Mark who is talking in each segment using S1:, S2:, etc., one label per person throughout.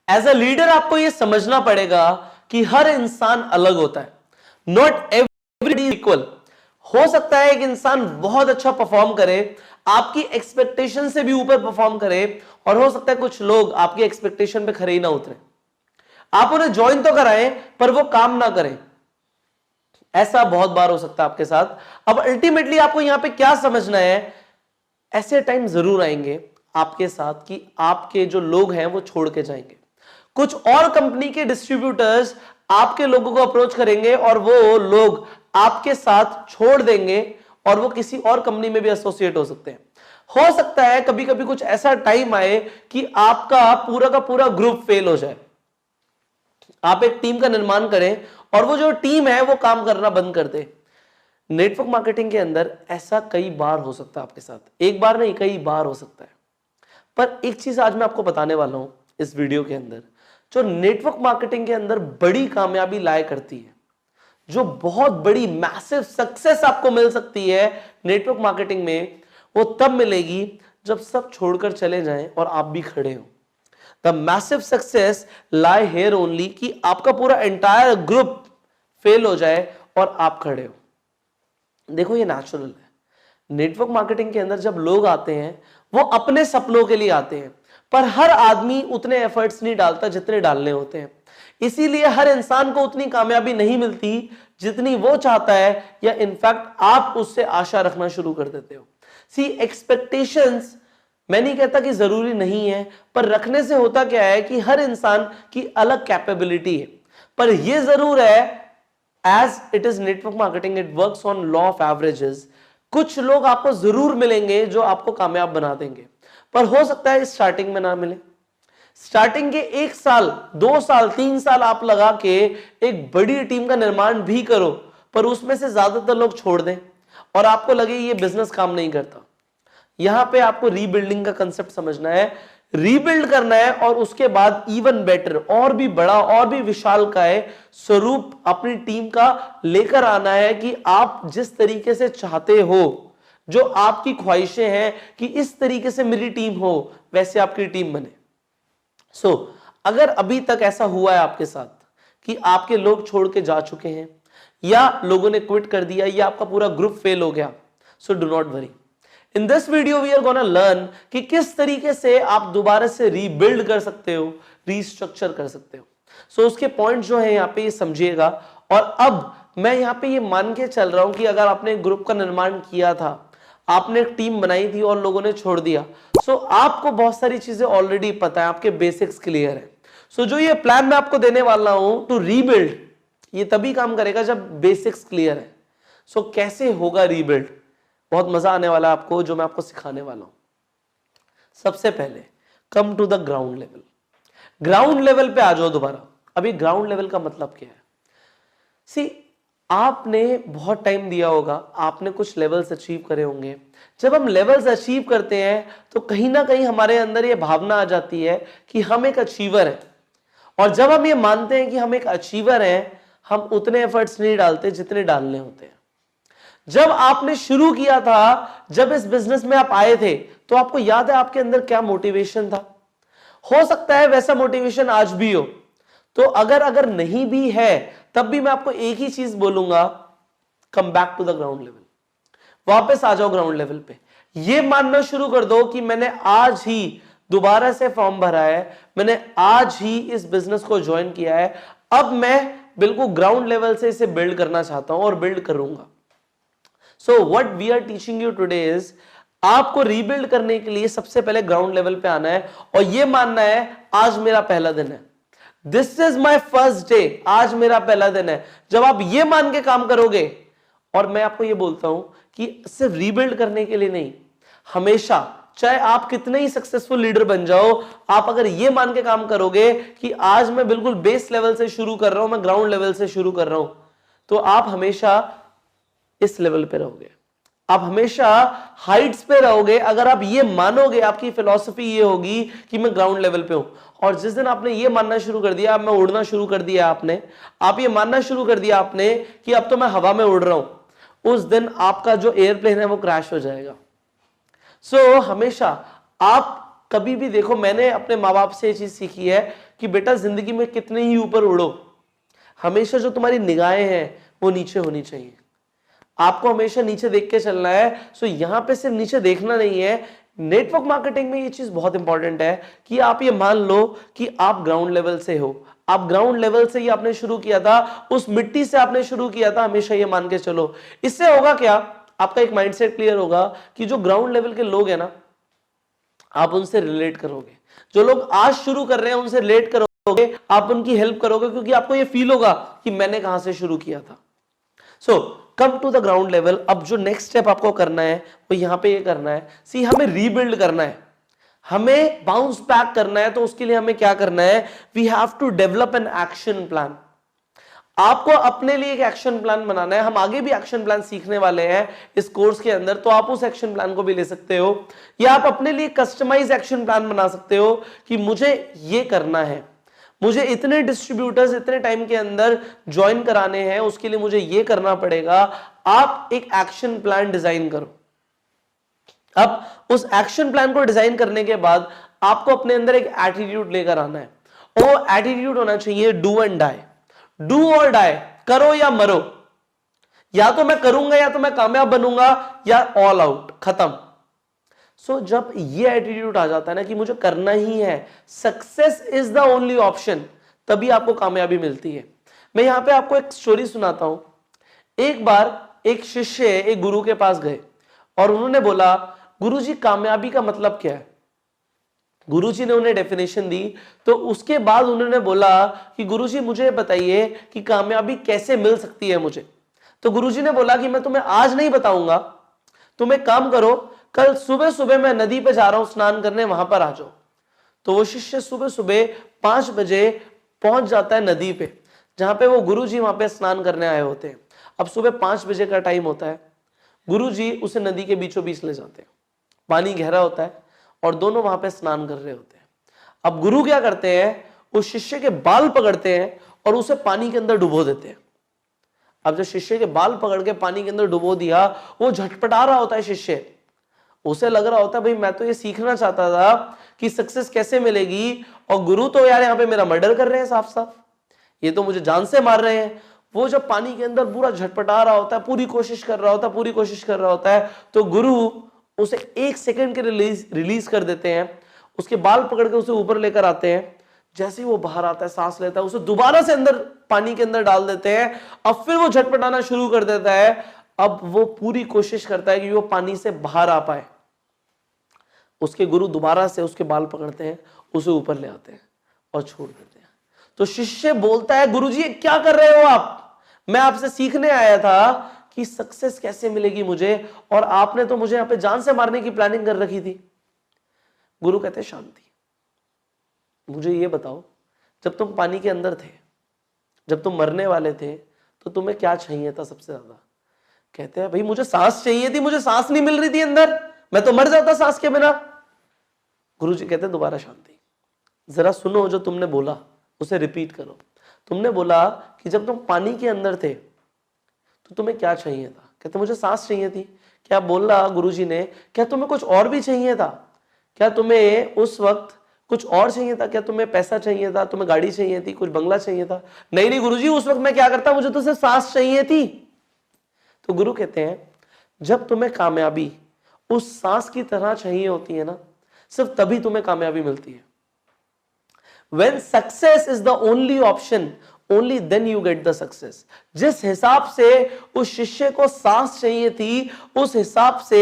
S1: As a leader आपको यह समझना पड़ेगा कि हर इंसान अलग होता है, नॉट एवरीबॉडी इक्वल। हो सकता है एक इंसान बहुत अच्छा परफॉर्म करे, आपकी एक्सपेक्टेशन से भी ऊपर परफॉर्म करे, और हो सकता है कुछ लोग आपकी एक्सपेक्टेशन पे खरे ही ना उतरे। आप उन्हें ज्वाइन तो कराएं पर वो काम ना करें। ऐसा बहुत बार हो सकता है आपके साथ। अब अल्टीमेटली आपको यहां पे क्या समझना है, ऐसे टाइम जरूर आएंगे आपके साथ कि आपके जो लोग हैं वो छोड़ के जाएंगे। कुछ और कंपनी के डिस्ट्रीब्यूटर्स आपके लोगों को अप्रोच करेंगे और वो लोग आपके साथ छोड़ देंगे और वो किसी और कंपनी में भी एसोसिएट हो सकते हैं। हो सकता है कभी कभी कुछ ऐसा टाइम आए कि आपका का पूरा ग्रुप फेल हो जाए। आप एक टीम का निर्माण करें और वो जो टीम है वो काम करना बंद कर दे। नेटवर्क मार्केटिंग के अंदर ऐसा कई बार हो सकता है आपके साथ, एक बार नहीं कई बार हो सकता है। पर एक चीज आज मैं आपको बताने वाला हूं इस वीडियो के अंदर, जो नेटवर्क मार्केटिंग के अंदर बड़ी कामयाबी लाया करती है, जो बहुत बड़ी मैसिव सक्सेस आपको मिल सकती है नेटवर्क मार्केटिंग में, वो तब मिलेगी जब सब छोड़कर चले जाएं और आप भी खड़े हो। The massive success lie here only कि आपका पूरा एंटायर ग्रुप फेल हो जाए और आप खड़े हो। देखो ये नेचुरल है। नेटवर्क मार्केटिंग के अंदर जब लोग आते हैं वो अपने सपनों के लिए आते हैं, पर हर आदमी उतने एफर्ट्स नहीं डालता जितने डालने होते हैं। इसीलिए हर इंसान को उतनी कामयाबी नहीं मिलती जितनी वो चाहता है, या इनफैक्ट आप उससे आशा रखना शुरू कर देते हो। सी एक्सपेक्टेशंस मैं नहीं कहता कि जरूरी नहीं है, पर रखने से होता क्या है कि हर इंसान की अलग कैपेबिलिटी है। पर यह जरूर है, as it is network marketing, it works on law of averages. कुछ लोग आपको जरूर मिलेंगे जो आपको कामयाब बना देंगे, पर हो सकता है स्टार्टिंग में ना मिले। स्टार्टिंग के 1 साल 2 साल 3 साल आप लगा के एक बड़ी टीम का निर्माण भी करो, पर उसमें से ज्यादातर लोग छोड़ दें और आपको लगे ये बिजनेस काम नहीं करता। यहां पे आपको रीबिल्डिंग का कंसेप्ट समझना है, रीबिल्ड करना है, और उसके बाद इवन बेटर, और भी बड़ा और भी विशालकाय स्वरूप अपनी टीम का लेकर आना है कि आप जिस तरीके से चाहते हो, जो आपकी ख्वाहिशें हैं कि इस तरीके से मेरी टीम हो, वैसे आपकी टीम बने। अगर अभी तक ऐसा हुआ है आपके साथ कि आपके लोग छोड़ के जा चुके हैं, या लोगों ने क्विट कर दिया, या आपका पूरा ग्रुप फेल हो गया, so do not worry. In this video we are gonna learn कि किस तरीके से आप दोबारा से रीबिल्ड कर सकते हो, रीस्ट्रक्चर कर सकते हो। उसके पॉइंट जो है यहां पे ये समझिएगा। और अब मैं यहां पे ये मान के चल रहा हूं कि अगर आपने एक ग्रुप का निर्माण किया था, आपने एक टीम बनाई थी और लोगों ने छोड़ दिया, आपको बहुत सारी चीजें ऑलरेडी पता है, आपके बेसिक्स क्लियर है। जो ये प्लान मैं आपको देने वाला हूं टू रीबिल्ड, ये तभी काम करेगा जब बेसिक्स क्लियर है। कैसे होगा रीबिल्ड, बहुत मजा आने वाला है आपको जो मैं आपको सिखाने वाला हूं। सबसे पहले come to the ground level. Ground level पे आ जाओ दोबारा। अभी ग्राउंड लेवल का मतलब क्या है? सी, आपने बहुत टाइम दिया होगा, आपने कुछ लेवल्स अचीव करे होंगे। जब हम लेवल्स अचीव करते हैं तो कहीं ना कहीं हमारे अंदर यह भावना आ जाती है कि हम एक अचीवर हैं, और जब हम ये मानते हैं कि हम एक अचीवर हैं, हम उतने एफर्ट्स नहीं डालते जितने डालने होते हैं। जब आपने शुरू किया था, जब इस बिजनेस में आप आए थे, तो आपको याद है आपके अंदर क्या मोटिवेशन था? हो सकता है वैसा मोटिवेशन आज भी हो। तो अगर नहीं भी है, तब भी मैं आपको एक ही चीज बोलूंगा, come back to the ground level. वापस आ जाओ ग्राउंड लेवल पे। ये मानना शुरू कर दो कि मैंने आज ही दोबारा से फॉर्म भरा है, मैंने आज ही इस बिजनेस को ज्वाइन किया है, अब मैं बिल्कुल ग्राउंड लेवल से इसे बिल्ड करना चाहता हूं और बिल्ड करूंगा। What we are teaching you today is, आपको रीबिल्ड करने के लिए सबसे पहले ग्राउंड लेवल पे आना है और यह मानना है आज मेरा पहला दिन है, this is my first day, आज मेरा पहला दिन है। जब आप ये मान के काम करोगे, और मैं आपको ये बोलता हूं कि सिर्फ रीबिल्ड करने के लिए नहीं, हमेशा चाहे आप कितने ही सक्सेसफुल लीडर बन जाओ, आप अगर ये मान के काम करोगे कि आज मैं बिल्कुल बेस लेवल से शुरू कर रहा हूं, मैं ग्राउंड लेवल से शुरू कर रहा हूं, तो आप हमेशा इस लेवल पे रहोगे, आप हमेशा हाइट्स पे रहोगे। अगर आप ये मानोगे, आपकी फिलॉसफी ये होगी कि मैं ग्राउंड लेवल पे हूं, और जिस दिन आपने ये मानना शुरू कर दिया, मैं उड़ना शुरू कर दिया, आप ये मानना शुरू कर दिया आपने कि अब तो मैं हवा में उड़ रहा हूं, उस दिन आपका जो एयरप्लेन है वो क्रैश हो जाएगा। हमेशा आप कभी भी देखो, मैंने अपने माँ बाप से ये चीज सीखी है कि बेटा जिंदगी में कितने ही ऊपर उड़ो, हमेशा जो तुम्हारी निगाहें हैं वो नीचे होनी चाहिए। आपको हमेशा नीचे देख के चलना है। सो यहां पे सिर्फ नीचे देखना नहीं है। नेटवर्क मार्केटिंग में ये चीज बहुत इंपॉर्टेंट है कि आप ये मान लो कि आप ग्राउंड लेवल से हो, आप ग्राउंड लेवल से ही आपने शुरू किया था, उस मिट्टी से आपने शुरू किया था, हमेशा ये मान के चलो। इससे होगा क्या, आपका एक माइंडसेट क्लियर होगा कि जो ग्राउंड लेवल के लोग हैं ना, आप उनसे रिलेट करोगे। जो लोग आज शुरू कर रहे हैं उनसे रिलेट करोगे, आप उनकी हेल्प करोगे, क्योंकि आपको ये फील होगा कि मैंने कहां से शुरू किया था। So come to the ground level. अब जो नेक्स्ट स्टेप आपको करना है वो यहां पे ये करना है, सी हमें रीबिल्ड करना है, हमें बाउंस बैक करना है। तो उसके लिए हमें क्या करना है, we have to develop an action plan. आपको अपने लिए एक एक्शन प्लान बनाना है। हम आगे भी एक्शन प्लान सीखने वाले हैं इस कोर्स के अंदर, तो आप उस एक्शन प्लान को भी ले सकते हो, या आप अपने लिए कस्टमाइज एक्शन प्लान बना सकते हो कि मुझे ये करना है, मुझे इतने डिस्ट्रीब्यूटर्स इतने टाइम के अंदर ज्वाइन कराने हैं, उसके लिए मुझे ये करना पड़ेगा। आप एक एक्शन प्लान डिजाइन करो। अब उस एक्शन प्लान को डिजाइन करने के बाद आपको अपने अंदर एक एटीट्यूड लेकर आना है। वो एटीट्यूड होना चाहिए डू एंड डाई। डू और डाई, करो या मरो, या तो मैं करूंगा या तो मैं कामयाब बनूंगा, या ऑल आउट, खत्म। सो जब ये एटीट्यूड आ जाता है ना कि मुझे करना ही है, success is the only option, तभी आपको कामयाबी मिलती है। मैं यहां पे आपको एक स्टोरी सुनाता हूं। एक बार एक शिष्य एक गुरु के पास गए और उन्होंने बोला, गुरुजी कामयाबी का मतलब क्या है? गुरुजी ने उन्हें डेफिनेशन दी। तो उसके बाद उन्होंने बोला कि गुरुजी मुझे बताइए कि कामयाबी कैसे मिल सकती है मुझे। तो गुरुजी ने बोला कि मैं तुम्हें आज नहीं बताऊंगा, तुम एक काम करो, कल सुबह सुबह मैं नदी पे जा रहा हूं स्नान करने, वहां पर आ जाओ। तो वो शिष्य सुबह सुबह 5 बजे पहुंच जाता है नदी पे, जहां पे वो गुरुजी वहां पे स्नान करने आए होते हैं। अब सुबह 5 बजे का टाइम होता है, गुरुजी उसे नदी के बीचों बीच ले जाते हैं। पानी गहरा होता है और दोनों वहां पे स्नान कर रहे होते हैं। अब गुरु क्या करते हैं, उस शिष्य के बाल पकड़ते हैं और उसे पानी के अंदर डुबो देते हैं। अब जब शिष्य के बाल पकड़ के पानी के अंदर डुबो दिया, वो झटपटा रहा होता है शिष्य। उसे लग रहा होता है भाई मैं तो ये सीखना चाहता था कि सक्सेस कैसे मिलेगी, और गुरु तो यार यहाँ पे मेरा मर्डर कर रहे हैं साफ साफ, ये तो मुझे जान से मार रहे हैं। वो जब पानी के अंदर पूरा झटपटा रहा होता है, पूरी कोशिश कर रहा होता है, तो गुरु उसे 1 सेकंड के रिलीज कर देते हैं। उसके बाल पकड़ के उसे ऊपर लेकर आते हैं। जैसे ही वो बाहर आता है, सांस लेता है, उसे दोबारा से अंदर पानी के अंदर डाल देते हैं। अब फिर वो झटपटाना शुरू कर देता है। अब वो पूरी कोशिश करता है कि वो पानी से बाहर आ पाए। उसके गुरु दोबारा से उसके बाल पकड़ते हैं, उसे ऊपर ले आते हैं और छोड़ देते हैं। तो शिष्य बोलता है, गुरुजी क्या कर रहे हो आप? मैं आपसे सीखने आया था कि सक्सेस कैसे मिलेगी मुझे, और आपने तो मुझे यहां पे जान से मारने की प्लानिंग कर रखी थी। गुरु कहते हैं, शांति, मुझे ये बताओ, जब तुम पानी के अंदर थे, जब तुम मरने वाले थे, तो तुम्हें क्या चाहिए था सबसे ज्यादा? कहते हैं, भाई मुझे सांस चाहिए थी, मुझे सांस नहीं मिल रही थी अंदर, मैं तो मर जाता सांस के बिना। गुरुजी कहते हैं, दोबारा शांति, जरा सुनो, जो तुमने बोला उसे रिपीट करो। तुमने बोला कि जब तुम पानी के अंदर थे तो तुम्हें क्या चाहिए था? कहते मुझे सांस चाहिए थी। क्या बोला गुरुजी ने, क्या तुम्हें कुछ और भी चाहिए था? क्या तुम्हें उस वक्त कुछ और चाहिए था? क्या तुम्हें पैसा चाहिए था, तुम्हें गाड़ी चाहिए थी, कुछ बंगला चाहिए था? नहीं नहीं गुरुजी, उस वक्त मैं क्या करता, मुझे तो सिर्फ सांस चाहिए थी। तो गुरु कहते हैं, जब तुम्हें कामयाबी उस सांस की तरह चाहिए होती है ना, सिर्फ तभी तुम्हें कामयाबी मिलती है। When success is the only option, only then you get the success. जिस हिसाब से उस शिष्य को सांस चाहिए थी, उस हिसाब से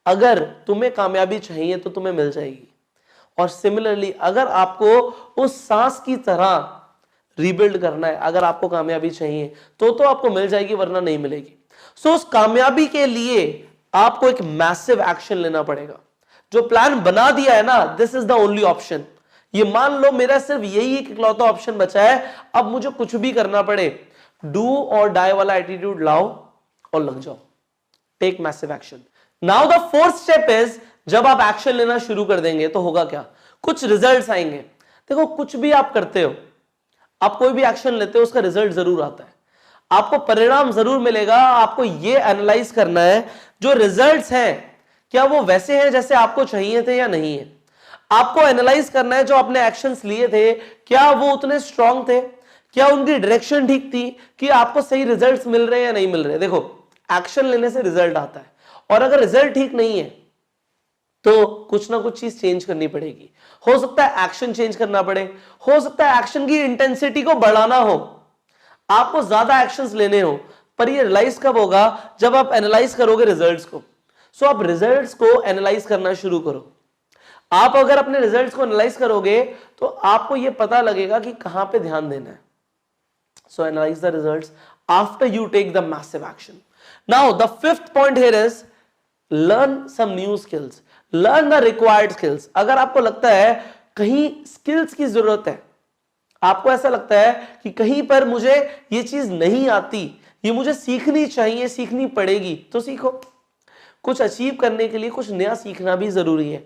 S1: अगर तुम्हें कामयाबी चाहिए तो तुम्हें मिल जाएगी। और सिमिलरली अगर आपको उस सांस की तरह रीबिल्ड करना है, अगर आपको कामयाबी चाहिए तो आपको मिल जाएगी, वरना नहीं मिलेगी। सो उस कामयाबी के लिए आपको एक मैसिव एक्शन लेना पड़ेगा। जो प्लान बना दिया है ना, this is the only option. ये मान लो मेरा सिर्फ यही एक इकलौता ऑप्शन बचा है, अब मुझे कुछ भी करना पड़े, डू और डाई वाला एटीट्यूड लाओ और लग जाओ, take massive action. Now the fourth step is, जब आप एक्शन लेना शुरू कर देंगे तो होगा क्या, कुछ रिजल्ट्स आएंगे। देखो कुछ भी आप करते हो, आप कोई भी एक्शन लेते हो, उसका रिजल्ट जरूर आता है, आपको परिणाम जरूर मिलेगा। आपको यह एनालाइज करना है जो रिजल्ट्स हैं क्या वो वैसे हैं जैसे आपको चाहिए थे या नहीं है। आपको एनालाइज करना है जो आपने एक्शंस लिए थे, क्या वो उतने स्ट्रांग थे, क्या उनकी डायरेक्शन ठीक थी, कि आपको सही रिजल्ट्स मिल रहे हैं या नहीं मिल रहे। देखो, एक्शन लेने से रिजल्ट आता है, और अगर रिजल्ट ठीक नहीं है तो कुछ ना कुछ चीज चेंज करनी पड़ेगी। हो सकता है एक्शन चेंज करना पड़े, हो सकता है एक्शन की इंटेंसिटी को बढ़ाना हो, आपको ज्यादा एक्शंस लेने हो। पर ये रियलाइज कब होगा, जब आप एनालाइज करोगे रिजल्ट्स को। सो आप रिजल्ट्स को एनालाइज करना शुरू करो। आप अगर अपने रिजल्ट्स को एनालाइज करोगे तो आपको यह पता लगेगा कि कहां पे ध्यान देना है। So analyse the results after you take the massive action. Now the fifth point here is learn some new skills, learn the required skills. अगर आपको लगता है कहीं स्किल्स की जरूरत है, आपको ऐसा लगता है कि कहीं पर मुझे ये चीज नहीं आती, ये मुझे सीखनी चाहिए, सीखनी पड़ेगी, तो सीखो। कुछ अचीव करने के लिए कुछ नया सीखना भी जरूरी है,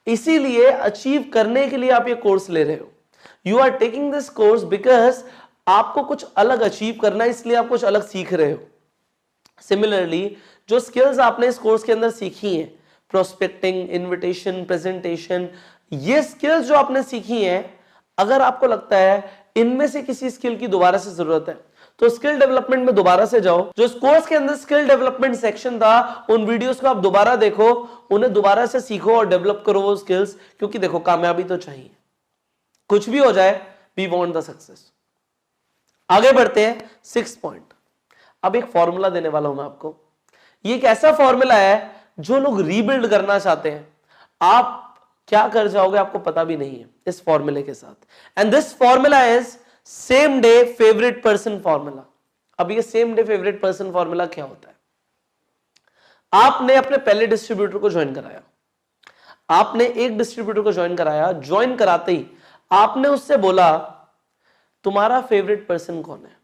S1: इसीलिए अचीव करने के लिए आप ये कोर्स ले रहे हो। You are taking this course because आपको कुछ अलग अचीव करना है, इसलिए आप कुछ अलग सीख रहे हो। सिमिलरली जो स्किल्स आपने इस कोर्स के अंदर सीखी हैं, प्रोस्पेक्टिंग, इनविटेशन, प्रेजेंटेशन, ये स्किल्स जो आपने सीखी हैं, अगर आपको लगता है इनमें से किसी स्किल की दोबारा से जरूरत है तो स्किल डेवलपमेंट में दोबारा से जाओ। जो इस कोर्स के अंदर स्किल डेवलपमेंट सेक्शन था, उन वीडियोस को आप दोबारा देखो, उन्हें दोबारा से सीखो और डेवलप करो वो स्किल्स, क्योंकि देखो कामयाबी तो चाहिए, कुछ भी हो जाए, वी वांट द सक्सेस। आगे बढ़ते हैं, 6th पॉइंट। अब एक फॉर्मूला देने वाला हूं मैं आपको। ये एक ऐसा फॉर्मूला है जो लोग रीबिल्ड करना चाहते हैं, आप क्या कर जाओगे आपको पता भी नहीं है इस फॉर्मूले के साथ। And this formula is same day favourite person formula. अब ये same day favourite person formula क्या होता है? आपने अपने पहले डिस्ट्रीब्यूटर को ज्वाइन कराया, आपने एक डिस्ट्रीब्यूटर को ज्वाइन कराया, ज्वाइन कराते ही आपने उससे बोला तुम्हारा फेवरेट पर्सन कौन है,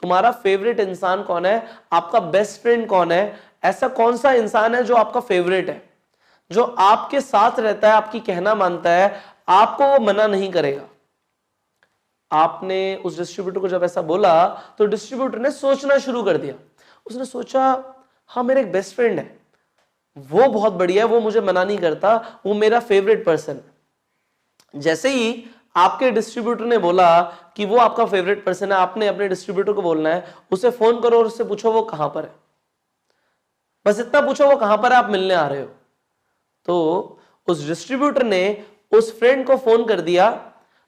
S1: तुम्हारा फेवरेट इंसान कौन है, आपका बेस्ट फ्रेंड कौन है, ऐसा कौन सा इंसान है जो आपका फेवरेट है, जो आपके साथ रहता है, आपकी कहना मानता है, आपको वो मना नहीं करेगा। आपने उस डिस्ट्रीब्यूटर को जब ऐसा बोला तो डिस्ट्रीब्यूटर ने सोचना शुरू कर दिया। उसने सोचा हाँ मेरा एक बेस्ट फ्रेंड है, वो बहुत बढ़िया है, वो मुझे मना नहीं करता, वो मेरा फेवरेट पर्सन है। जैसे ही आपके डिस्ट्रीब्यूटर ने बोला कि वो आपका फेवरेट पर्सन है, आपने अपने डिस्ट्रीब्यूटर को बोलना है उसे फोन करो और उससे पूछो वो कहां पर है। बस इतना पूछो वो कहां पर है, आप मिलने आ रहे हो। तो उस डिस्ट्रीब्यूटर ने उस फ्रेंड को फोन कर दिया,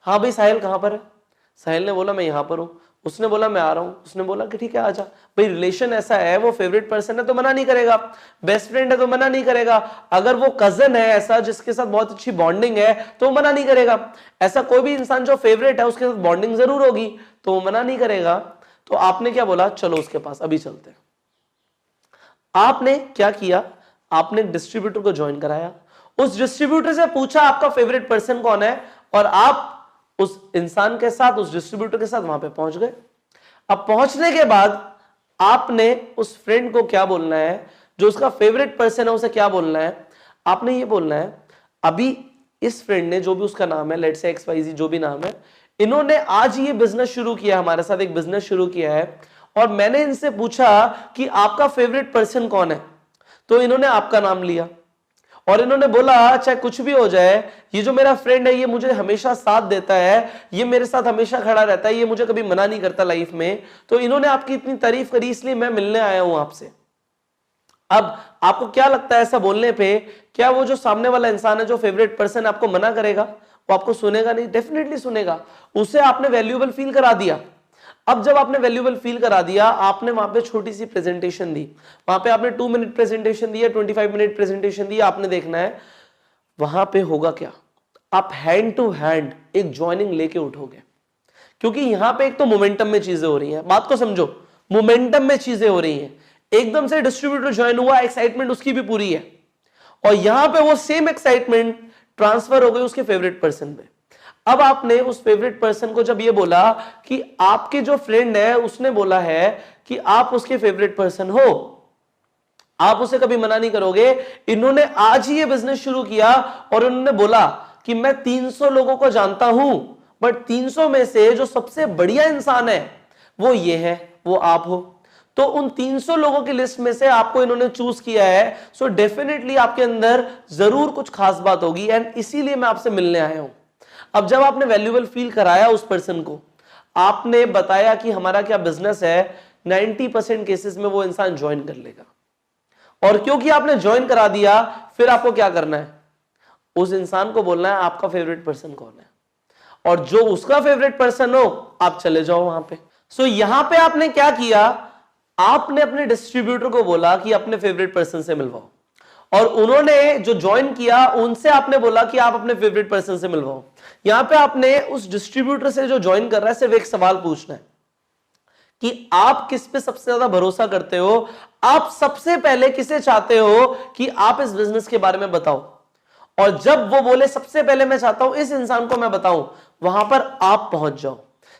S1: हाँ भाई साहिल कहां पर है। साहिल ने बोला मैं यहां पर हूं, उसने बोला मैं आ रहा हूं, उसने बोला कि ठीक है आजा। भाई रिलेशन ऐसा है, वो फेवरेट पर्सन है तो मना नहीं करेगा, बेस्ट फ्रेंड है तो मना नहीं करेगा, अगर वो कजन है ऐसा जिसके साथ बहुत अच्छी बॉन्डिंग है तो मना नहीं करेगा। ऐसा कोई भी इंसान जो फेवरेट है उसके साथ बॉन्डिंग जरूर होगी तो वो मना नहीं करेगा। तो आपने क्या बोला, चलो उसके पास अभी चलते हैं। आपने क्या किया, आपने डिस्ट्रीब्यूटर को ज्वाइन कराया, उस डिस्ट्रीब्यूटर से पूछा आपका फेवरेट पर्सन कौन है, और आप उस इंसान के साथ, उस डिस्ट्रीब्यूटर के साथ वहां पे पहुंच गए। अब पहुंचने के बाद आपने उस फ्रेंड को क्या बोलना है, जो उसका फेवरेट पर्सन है उसे क्या बोलना है, आपने ये बोलना है अभी इस फ्रेंड ने, जो भी उसका नाम है, लेट्स से XYZ जो भी नाम है, इन्होंने आज ये बिजनेस शुरू किया, हमारे साथ एक बिजनेस शुरू किया है, और मैंने इनसे पूछा कि आपका फेवरेट पर्सन कौन है, तो इन्होंने आपका नाम लिया और इन्होंने बोला चाहे कुछ भी हो जाए, ये जो मेरा फ्रेंड है ये मुझे हमेशा साथ देता है, ये मेरे साथ हमेशा खड़ा रहता है, ये मुझे कभी मना नहीं करता लाइफ में, तो इन्होंने आपकी इतनी तारीफ करी इसलिए मैं मिलने आया हूं आपसे। अब आपको क्या लगता है ऐसा बोलने पे, क्या वो जो सामने वाला इंसान है, जो फेवरेट पर्सन आपको मना करेगा? वो आपको सुनेगा नहीं, डेफिनेटली सुनेगा। उसे आपने वैल्यूएबल फील करा दिया। अब जब आपने वैल्यूएबल फील करा दिया, आपने वहां पे छोटी सी प्रेजेंटेशन दी, वहां पे आपने 2 मिनट प्रेजेंटेशन दी है, 25 मिनट प्रेजेंटेशन दी, आपने देखना है वहां पे होगा क्या। आप हैंड टू हैंड एक ज्वाइनिंग लेके उठोगे, क्योंकि यहां पे एक तो मोमेंटम में चीजें हो रही हैं, बात को समझो, मोमेंटम में चीजें हो रही हैं। एकदम से डिस्ट्रीब्यूटर ज्वाइन हुआ, एक्साइटमेंट उसकी भी पूरी है, और यहां पे वो सेम एक्साइटमेंट ट्रांसफर हो गई उसके फेवरेट पर्सन पे। अब आपने उस फेवरेट पर्सन को जब ये बोला कि आपके जो फ्रेंड है उसने बोला है कि आप उसके फेवरेट पर्सन हो, आप उसे कभी मना नहीं करोगे, इन्होंने आज ही ये बिजनेस शुरू किया और उन्होंने बोला कि मैं 300 लोगों को जानता हूं, बट 300 में से जो सबसे बढ़िया इंसान है वो ये है, वो आप हो, तो उन 300 लोगों की लिस्ट में से आपको इन्होंने चूज किया है, सो डेफिनेटली आपके अंदर जरूर कुछ खास बात होगी, एंड इसीलिए मैं आपसे मिलने आया हूं। अब जब आपने वैल्यूएबल फील कराया उस पर्सन को, आपने बताया कि हमारा क्या बिजनेस है, 90% केसेस में वो इंसान ज्वाइन कर लेगा। और क्योंकि आपने ज्वाइन करा दिया, फिर आपको क्या करना है, उस इंसान को बोलना है आपका फेवरेट पर्सन कौन है, और जो उसका फेवरेट पर्सन हो आप चले जाओ वहां पे। सो यहां पे आपने क्या किया, आपने अपने डिस्ट्रीब्यूटर को बोला कि अपने फेवरेट पर्सन से मिलवाओ, और उन्होंने जो ज्वाइन किया उनसे आपने बोला कि आप अपने फेवरेट पर्सन से मिलवाओ। यहां पे आपने उस डिस्ट्रीब्यूटर से जो ज्वाइन कर रहा है सिर्फ एक सवाल पूछना है कि आप किस पे सबसे ज्यादा भरोसा करते हो, आप सबसे पहले किसे चाहते हो कि आप इस बिजनेस के बारे में बताओ। और जब वो बोले सबसे पहले मैं चाहता हूं इस इंसान को मैं बताऊं, वहां पर आप पहुंच जाओ।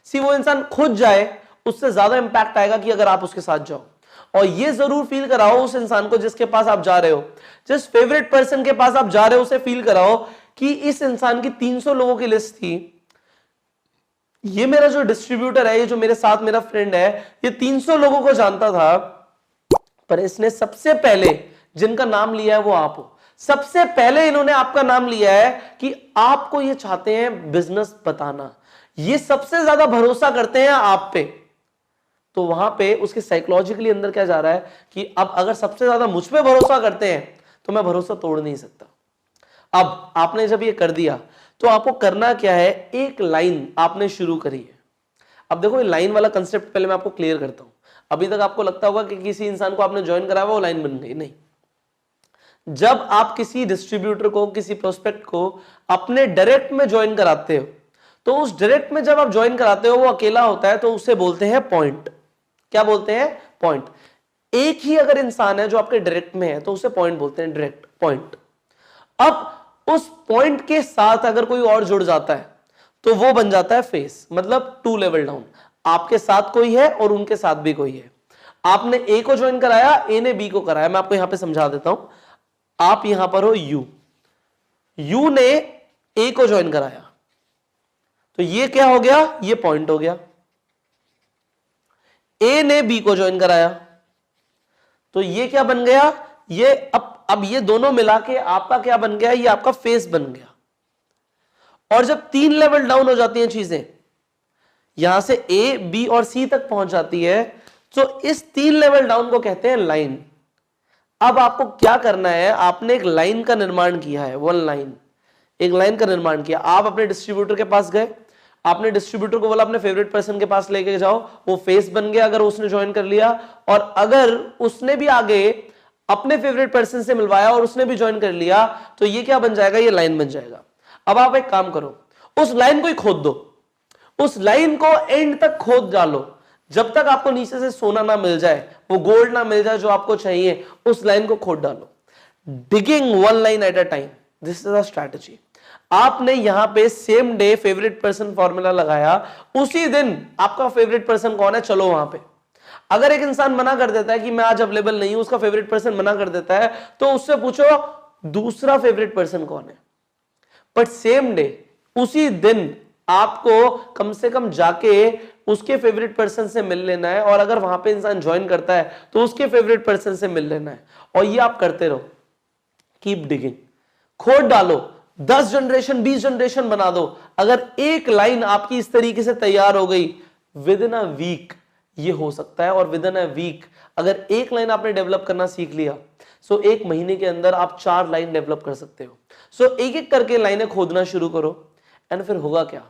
S1: सी वो इंसान खुद जाए, उससे ज्यादा इंपैक्ट आएगा कि अगर आप उसके साथ जाओ। और ये जरूर फील कराओ उस इंसान को जिसके पास आप जा रहे हो, जिस फेवरेट पर्सन के पास आप जा रहे हो, उसे फील कराओ कि इस इंसान की 300 लोगों की लिस्ट थी, ये मेरा जो डिस्ट्रीब्यूटर है, ये जो मेरे साथ मेरा फ्रेंड है, ये 300 लोगों को जानता था, पर इसने सबसे पहले जिनका नाम लिया है वो आप हो। सबसे पहले इन्होंने आपका नाम लिया है कि आपको ये चाहते हैं बिजनेस बताना, ये सबसे ज्यादा भरोसा करते हैं आप पे। तो वहां पे उसके साइकोलॉजिकली अंदर क्या जा रहा है कि अब अगर सबसे ज्यादा मुझ पे भरोसा करते हैं तो मैं भरोसा तोड़ नहीं सकता। अब आपने जब ये कर दिया तो आपको करना क्या है, एक लाइन आपने शुरू करी है। अब देखो ये लाइन वाला कंसेप्ट पहले मैं आपको क्लियर करता हूं। अभी तक आपको लगता होगा कि किसी इंसान को आपने ज्वाइन कराया वो लाइन बन गई, नहीं। जब आप किसी डिस्ट्रीब्यूटर को, किसी प्रोस्पेक्ट को अपने डायरेक्ट में ज्वाइन कराते हो, तो उस डायरेक्ट में जब आप ज्वाइन कराते हो वो अकेला होता है, तो उसे बोलते हैं पॉइंट। क्या बोलते हैं? पॉइंट। एक ही अगर इंसान है जो आपके डायरेक्ट में है तो उसे पॉइंट बोलते हैं, डायरेक्ट पॉइंट। अब उस पॉइंट के साथ अगर कोई और जुड़ जाता है तो वो बन जाता है फेस, मतलब 2 लेवल डाउन। आपके साथ कोई है और उनके साथ भी कोई है। आपने ए को ज्वाइन कराया, ए ने बी को कराया। मैं आपको यहां पे समझा देता हूं। आप यहां पर हो यू, यू ने ए को ज्वाइन कराया, तो ये क्या हो गया, ये पॉइंट हो गया। ए ने बी को ज्वाइन कराया, तो ये क्या बन गया, ये अब ये दोनों मिला के आपका क्या बन गया, ये आपका फेस बन गया। और जब 3 लेवल डाउन हो जाती हैं चीजें, यहां से ए बी और सी तक पहुंच जाती है, तो इस 3 लेवल डाउन को कहते हैं लाइन। अब आपको क्या करना है, आपने एक लाइन का निर्माण किया है, 1 लाइन, एक लाइन का निर्माण किया। आप अपने डिस्ट्रीब्यूटर के पास गए, आपने डिस्ट्रीब्यूटर को बोला अपने फेवरेट पर्सन के पास लेके जाओ, वो फेस बन गया अगर उसने ज्वाइन कर लिया। और अगर उसने भी आगे अपने फेवरेट पर्सन से मिलवाया और उसने भी ज्वाइन कर लिया, तो ये क्या बन जाएगा, ये लाइन बन जाएगा। अब आप एक काम करो, उस लाइन को ही खोद दो, उस लाइन को एंड तक खोद डालो, जब तक आपको नीचे से सोना ना मिल जाए, वो गोल्ड ना मिल जाए जो आपको चाहिए, उस लाइन को खोद डालो। Digging 1 line at a time, this is a strategy. आपने यहां पे same day favourite person formula लगाया, उसी दिन आपका फेवरेट पर्सन कौन है, चलो वहां पे। अगर एक इंसान मना कर देता है कि मैं आज अवेलेबल नहीं हूं, उसका फेवरेट पर्सन मना कर देता है, तो उससे पूछो दूसरा फेवरेट पर्सन कौन है। बट सेम डे, उसी दिन आपको कम से कम जाके उसके फेवरेट पर्सन से मिल लेना है, और अगर वहां पे इंसान ज्वाइन करता है तो उसके फेवरेट पर्सन से मिल लेना है। और ये आप करते रहो, कीप डिगिंग, खोद डालो, 10 जनरेशन 20 जनरेशन बना दो। अगर एक लाइन आपकी इस तरीके से तैयार हो गई, विद इन अ वीक ये हो सकता है। और विद इन अ वीक अगर एक लाइन आपने डेवलप करना सीख लिया, सो 1 महीने के अंदर आप 4 लाइन डेवलप कर सकते हो। सो एक एक करके लाइनें खोदना शुरू करो, एंड फिर होगा क्या,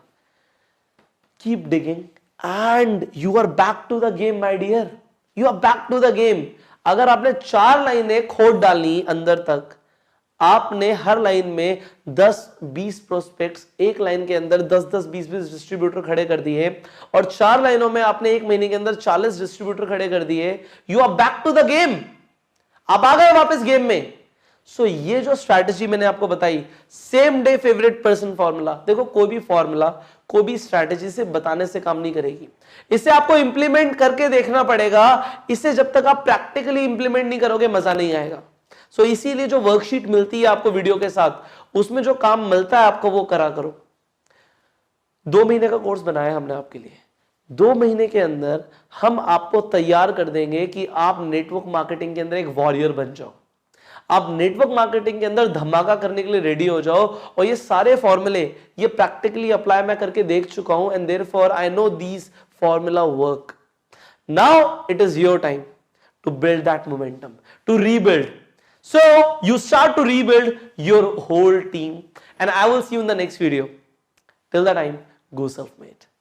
S1: keep digging and you are back to the game my dear, you are back to the game. अगर आपने 4 लाइनें खोद डाली अंदर तक, आपने हर लाइन में 10-20 प्रोस्पेक्ट्स, एक लाइन के अंदर 10-10 20-20 डिस्ट्रीब्यूटर खड़े कर दिए, और 4 लाइनों में आपने 1 महीने के अंदर 40 डिस्ट्रीब्यूटर खड़े कर दिए, you are back to the game, आप आ गए वापस गेम में। सो ये जो स्ट्रैटेजी मैंने आपको बताई, same day favourite person formula, देखो कोई भी फॉर्मूला कोई भी स्ट्रैटेजी से बताने से काम नहीं करेगी, इसे आपको इंप्लीमेंट करके देखना पड़ेगा। इसे जब तक आप प्रैक्टिकली इंप्लीमेंट नहीं करोगे मजा नहीं आएगा। सो इसीलिए जो वर्कशीट मिलती है आपको वीडियो के साथ, उसमें जो काम मिलता है आपको वो करा करो। 2 महीने का कोर्स बनाया हमने आपके लिए, 2 महीने के अंदर हम आपको तैयार कर देंगे कि आप नेटवर्क मार्केटिंग के अंदर एक वॉरियर बन जाओ, आप नेटवर्क मार्केटिंग के अंदर धमाका करने के लिए रेडी हो जाओ। और ये सारे फॉर्मूले ये प्रैक्टिकली अप्लाई मैं करके देख चुका हूं, and therefore I know these formula work. Now it is your time to build that momentum, to rebuild. So you start to rebuild your whole team, and I will see you in the next video. Till that time, go self-made.